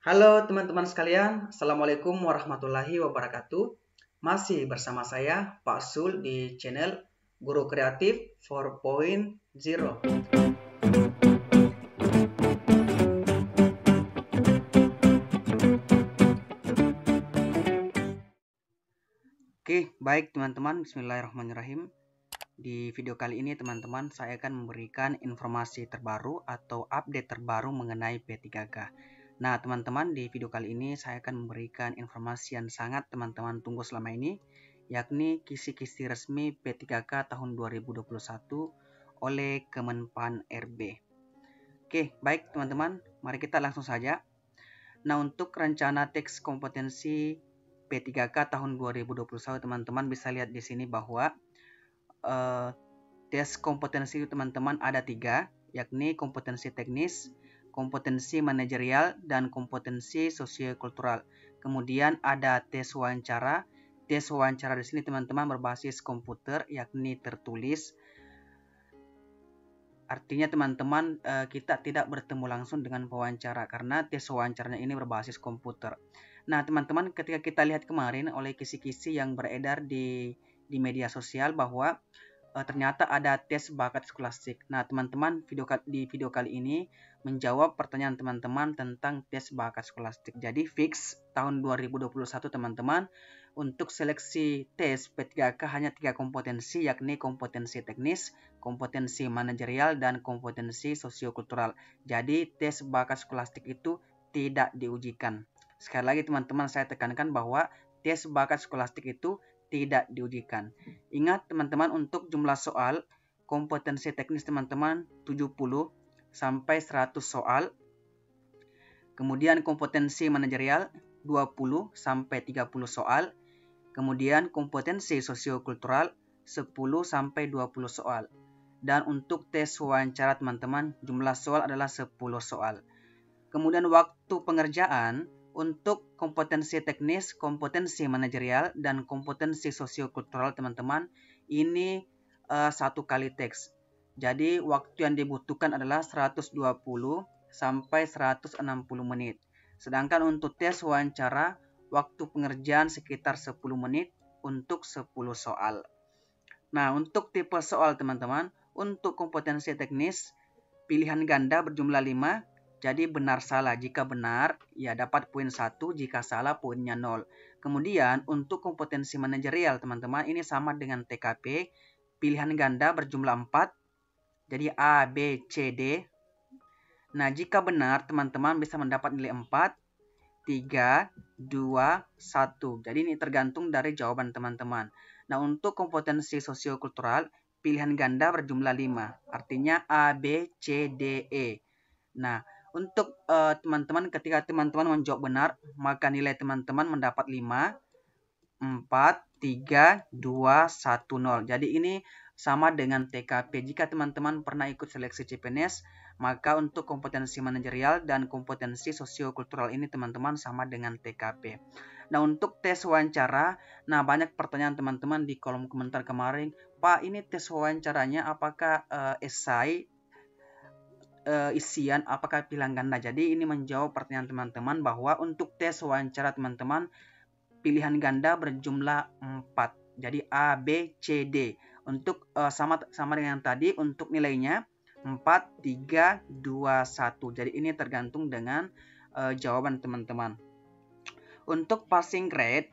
Halo teman-teman sekalian, Assalamualaikum warahmatullahi wabarakatuh. Masih bersama saya Pak Sul di channel Guru Kreatif 4.0. Oke, baik teman-teman, bismillahirrahmanirrahim. Di video kali ini teman-teman, saya akan memberikan informasi terbaru atau update terbaru mengenai P3K. Nah teman-teman, di video kali ini saya akan memberikan informasi yang sangat teman-teman tunggu selama ini, yakni kisi-kisi resmi P3K tahun 2021 oleh Kemenpan RB. Oke, baik teman-teman, mari kita langsung saja. Nah, untuk rencana teks kompetensi P3K tahun 2021 teman-teman bisa lihat di sini bahwa tes kompetensi teman-teman ada 3, yakni kompetensi teknis, kompetensi manajerial, dan kompetensi sosiokultural. Kemudian ada tes wawancara. Tes wawancara di sini teman-teman berbasis komputer, yakni tertulis. Artinya teman-teman kita tidak bertemu langsung dengan pewawancara karena tes wawancaranya ini berbasis komputer. Nah teman-teman, ketika kita lihat kemarin oleh kisi-kisi yang beredar di media sosial bahwa ternyata ada tes bakat skolastik. Nah teman-teman, di video kali ini menjawab pertanyaan teman-teman tentang tes bakat skolastik. Jadi fix tahun 2021 teman-teman, untuk seleksi tes P3K hanya 3 kompetensi, yakni kompetensi teknis, kompetensi manajerial, dan kompetensi sosiokultural. Jadi tes bakat skolastik itu tidak diujikan. Sekali lagi teman-teman, saya tekankan bahwa tes bakat skolastik itu tidak diujikan. Ingat teman-teman, untuk jumlah soal kompetensi teknis teman-teman 70 sampai 100 soal. Kemudian kompetensi manajerial 20 sampai 30 soal. Kemudian kompetensi sosiokultural 10 sampai 20 soal. Dan untuk tes wawancara teman-teman, jumlah soal adalah 10 soal. Kemudian waktu pengerjaan untuk kompetensi teknis, kompetensi manajerial, dan kompetensi sosiokultural teman-teman, ini 1 kali teks. Jadi waktu yang dibutuhkan adalah 120 sampai 160 menit. Sedangkan untuk tes wawancara, waktu pengerjaan sekitar 10 menit untuk 10 soal. Nah, untuk tipe soal teman-teman, untuk kompetensi teknis, pilihan ganda berjumlah 5. Jadi benar salah. Jika benar, ya dapat poin 1. Jika salah, poinnya 0. Kemudian untuk kompetensi manajerial teman-teman, ini sama dengan TKP. Pilihan ganda berjumlah 4. Jadi A, B, C, D. Nah, jika benar teman-teman bisa mendapat nilai 4, 3, 2, 1. Jadi ini tergantung dari jawaban teman-teman. Nah, untuk kompetensi sosiokultural, pilihan ganda berjumlah 5. Artinya A, B, C, D, E. Nah, untuk teman-teman, ketika teman-teman menjawab benar, maka nilai teman-teman mendapat 5, 4, 3, 2, 1, 0. Jadi ini sama dengan TKP. Jika teman-teman pernah ikut seleksi CPNS, maka untuk kompetensi manajerial dan kompetensi sosiokultural ini teman-teman sama dengan TKP. Nah, untuk tes wawancara, nah banyak pertanyaan teman-teman di kolom komentar kemarin, Pak, ini tes wawancaranya apakah esai, isian, apakah pilihan ganda? Jadi ini menjawab pertanyaan teman-teman bahwa untuk tes wawancara teman-teman, pilihan ganda berjumlah 4. Jadi A, B, C, D. Untuk sama dengan tadi, untuk nilainya 4, 3, 2, 1. Jadi ini tergantung dengan jawaban teman-teman. Untuk passing grade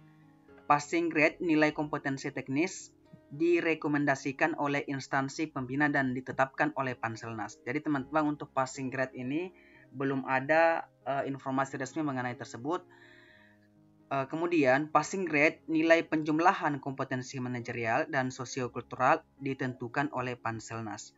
nilai kompetensi teknis direkomendasikan oleh instansi pembina dan ditetapkan oleh Panselnas. Jadi teman-teman, untuk passing grade ini belum ada informasi resmi mengenai tersebut. Kemudian passing grade nilai penjumlahan kompetensi manajerial dan sosiokultural ditentukan oleh Panselnas.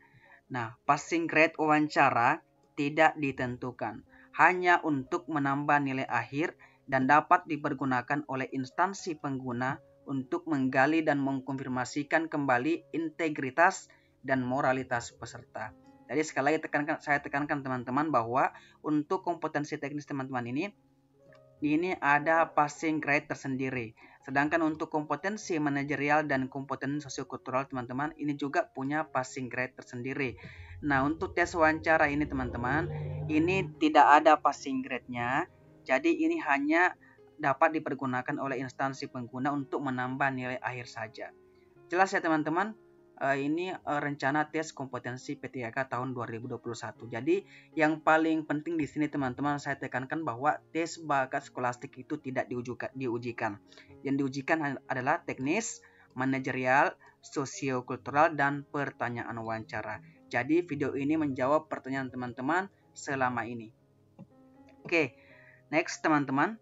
Nah, passing grade wawancara tidak ditentukan, hanya untuk menambah nilai akhir dan dapat dipergunakan oleh instansi pengguna untuk menggali dan mengkonfirmasikan kembali integritas dan moralitas peserta. Jadi sekali lagi saya tekankan teman-teman bahwa untuk kompetensi teknis teman-teman ini ada passing grade tersendiri. Sedangkan untuk kompetensi manajerial dan kompetensi sosiokultural teman-teman, ini juga punya passing grade tersendiri. Nah, untuk tes wawancara ini teman-teman, ini tidak ada passing grade-nya. Jadi ini hanya dapat dipergunakan oleh instansi pengguna untuk menambah nilai akhir saja. Jelas ya teman-teman? Ini rencana tes kompetensi P3K tahun 2021. Jadi yang paling penting di sini teman-teman saya tekankan bahwa tes bakat skolastik itu tidak diujikan. Yang diujikan adalah teknis, manajerial, sosiokultural, dan pertanyaan wawancara. Jadi video ini menjawab pertanyaan teman-teman selama ini. Oke, next teman-teman.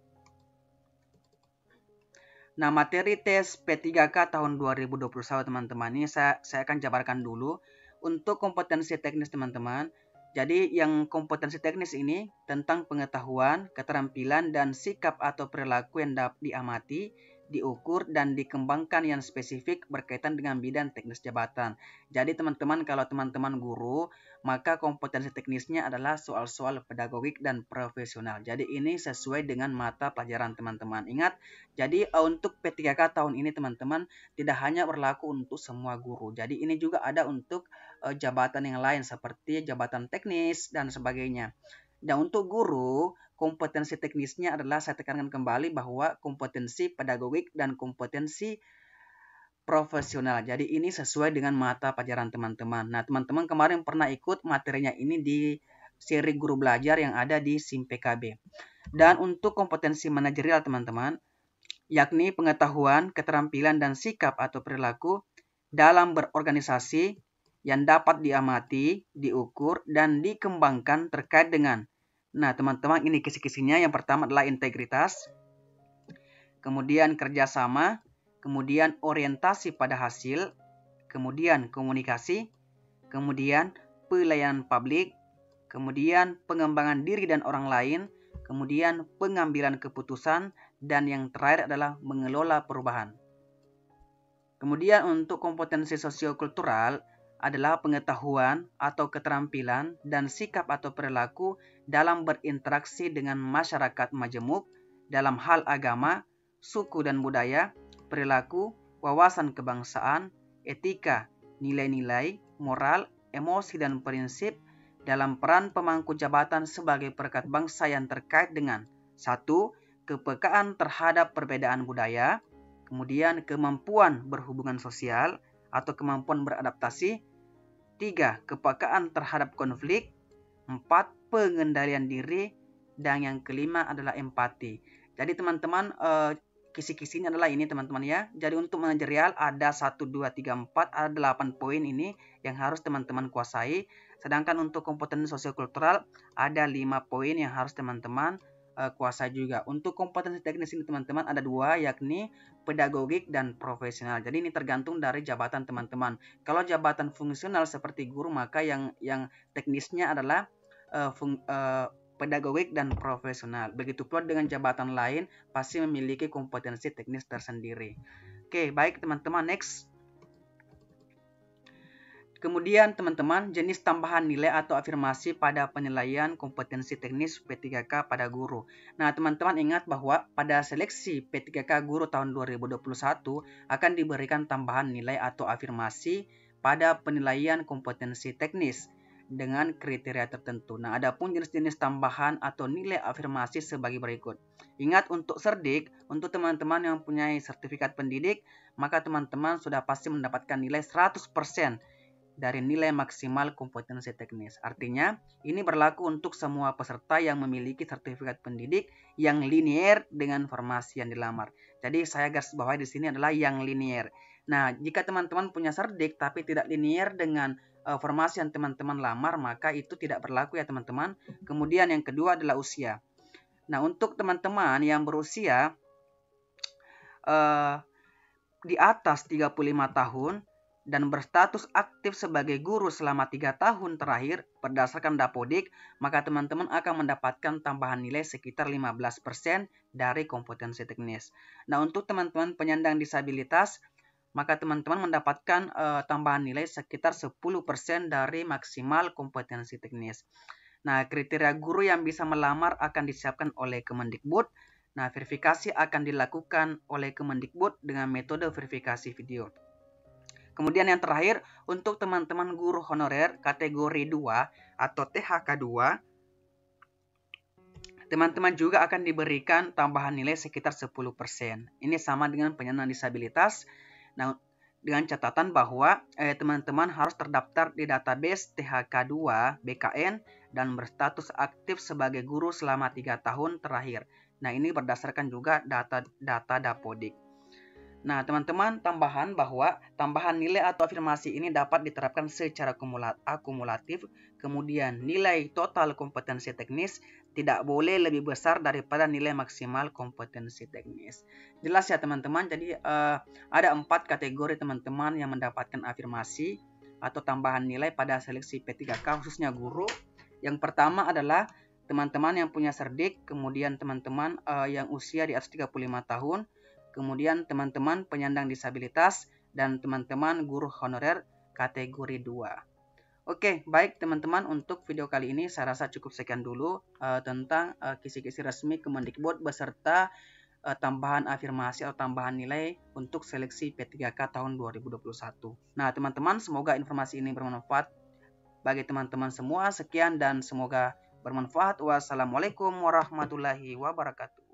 Nah, materi tes P3K tahun 2021 teman-teman, ini saya akan jabarkan dulu. Untuk kompetensi teknis teman-teman, jadi yang kompetensi teknis ini tentang pengetahuan, keterampilan, dan sikap atau perilaku yang dapat diamati, diukur, dan dikembangkan yang spesifik berkaitan dengan bidang teknis jabatan. Jadi teman-teman, kalau teman-teman guru, maka kompetensi teknisnya adalah soal-soal pedagogik dan profesional. Jadi ini sesuai dengan mata pelajaran teman-teman. Ingat, jadi untuk P3K tahun ini teman-teman tidak hanya berlaku untuk semua guru. Jadi ini juga ada untuk jabatan yang lain seperti jabatan teknis dan sebagainya. Dan untuk guru, kompetensi teknisnya adalah saya tekankan kembali bahwa kompetensi pedagogik dan kompetensi profesional. Jadi ini sesuai dengan mata pelajaran teman-teman. Nah, teman-teman kemarin pernah ikut materinya ini di seri guru belajar yang ada di SIM PKB. Dan untuk kompetensi manajerial teman-teman, yakni pengetahuan, keterampilan, dan sikap atau perilaku dalam berorganisasi yang dapat diamati, diukur, dan dikembangkan terkait dengan. Nah, teman-teman, ini kisi-kisinya. Yang pertama adalah integritas, kemudian kerjasama, kemudian orientasi pada hasil, kemudian komunikasi, kemudian pelayanan publik, kemudian pengembangan diri dan orang lain, kemudian pengambilan keputusan, dan yang terakhir adalah mengelola perubahan. Kemudian untuk kompetensi sosiokultural adalah pengetahuan atau keterampilan dan sikap atau perilaku dalam berinteraksi dengan masyarakat majemuk dalam hal agama, suku dan budaya, perilaku, wawasan kebangsaan, etika, nilai-nilai, moral, emosi dan prinsip dalam peran pemangku jabatan sebagai perekat bangsa yang terkait dengan 1. Kepekaan terhadap perbedaan budaya, kemudian kemampuan berhubungan sosial atau kemampuan beradaptasi, 3. Kepekaan terhadap konflik, 4. Pengendalian diri, dan yang kelima adalah empati. Jadi teman-teman kisi-kisinya adalah ini teman-teman ya. Jadi untuk manajerial ada 1, 2, 3, 4, ada 8 poin ini yang harus teman-teman kuasai. Sedangkan untuk kompetensi sosiokultural ada 5 poin yang harus teman-teman kuasai juga. Untuk kompetensi teknis ini teman-teman ada 2, yakni pedagogik dan profesional. Jadi ini tergantung dari jabatan teman-teman. Kalau jabatan fungsional seperti guru maka yang teknisnya adalah pedagogik dan profesional. Begitu pula dengan jabatan lain pasti memiliki kompetensi teknis tersendiri. Oke, baik teman-teman, next. Kemudian teman-teman, jenis tambahan nilai atau afirmasi pada penilaian kompetensi teknis P3K pada guru. Nah, teman-teman ingat bahwa pada seleksi P3K guru tahun 2021 akan diberikan tambahan nilai atau afirmasi pada penilaian kompetensi teknis dengan kriteria tertentu. Nah, adapun jenis-jenis tambahan atau nilai afirmasi sebagai berikut. Ingat untuk Serdik, untuk teman-teman yang punya sertifikat pendidik, maka teman-teman sudah pasti mendapatkan nilai 100% dari nilai maksimal kompetensi teknis. Artinya, ini berlaku untuk semua peserta yang memiliki sertifikat pendidik yang linier dengan formasi yang dilamar. Jadi, saya garis bawahi di sini adalah yang linier. Nah, jika teman-teman punya serdik tapi tidak linier dengan formasi yang teman-teman lamar, maka itu tidak berlaku ya teman-teman. Kemudian yang kedua adalah usia. Nah, untuk teman-teman yang berusia di atas 35 tahun, dan berstatus aktif sebagai guru selama 3 tahun terakhir berdasarkan Dapodik, maka teman-teman akan mendapatkan tambahan nilai sekitar 15% dari kompetensi teknis. Nah, untuk teman-teman penyandang disabilitas, maka teman-teman mendapatkan tambahan nilai sekitar 10% dari maksimal kompetensi teknis. Nah, kriteria guru yang bisa melamar akan disiapkan oleh Kemendikbud. Nah, verifikasi akan dilakukan oleh Kemendikbud dengan metode verifikasi video. Kemudian yang terakhir, untuk teman-teman guru honorer kategori 2 atau THK 2, Teman-teman juga akan diberikan tambahan nilai sekitar 10%. Ini sama dengan penyandang disabilitas. Nah, dengan catatan bahwa teman-teman harus terdaftar di database THK2 BKN dan berstatus aktif sebagai guru selama 3 tahun terakhir. Nah, ini berdasarkan juga data Dapodik. Nah, teman-teman, tambahan nilai atau afirmasi ini dapat diterapkan secara akumulatif. Kemudian, nilai total kompetensi teknis tidak boleh lebih besar daripada nilai maksimal kompetensi teknis. Jelas ya, teman-teman. Jadi, ada 4 kategori teman-teman yang mendapatkan afirmasi atau tambahan nilai pada seleksi P3K, khususnya guru. Yang pertama adalah teman-teman yang punya cerdik, kemudian teman-teman yang usia di atas 35 tahun, kemudian teman-teman penyandang disabilitas, dan teman-teman guru honorer kategori 2. Oke, baik teman-teman, untuk video kali ini saya rasa cukup sekian dulu tentang kisi-kisi resmi Kemendikbud beserta tambahan afirmasi atau tambahan nilai untuk seleksi P3K tahun 2021. Nah, teman-teman, semoga informasi ini bermanfaat bagi teman-teman semua. Sekian dan semoga bermanfaat. Wassalamualaikum warahmatullahi wabarakatuh.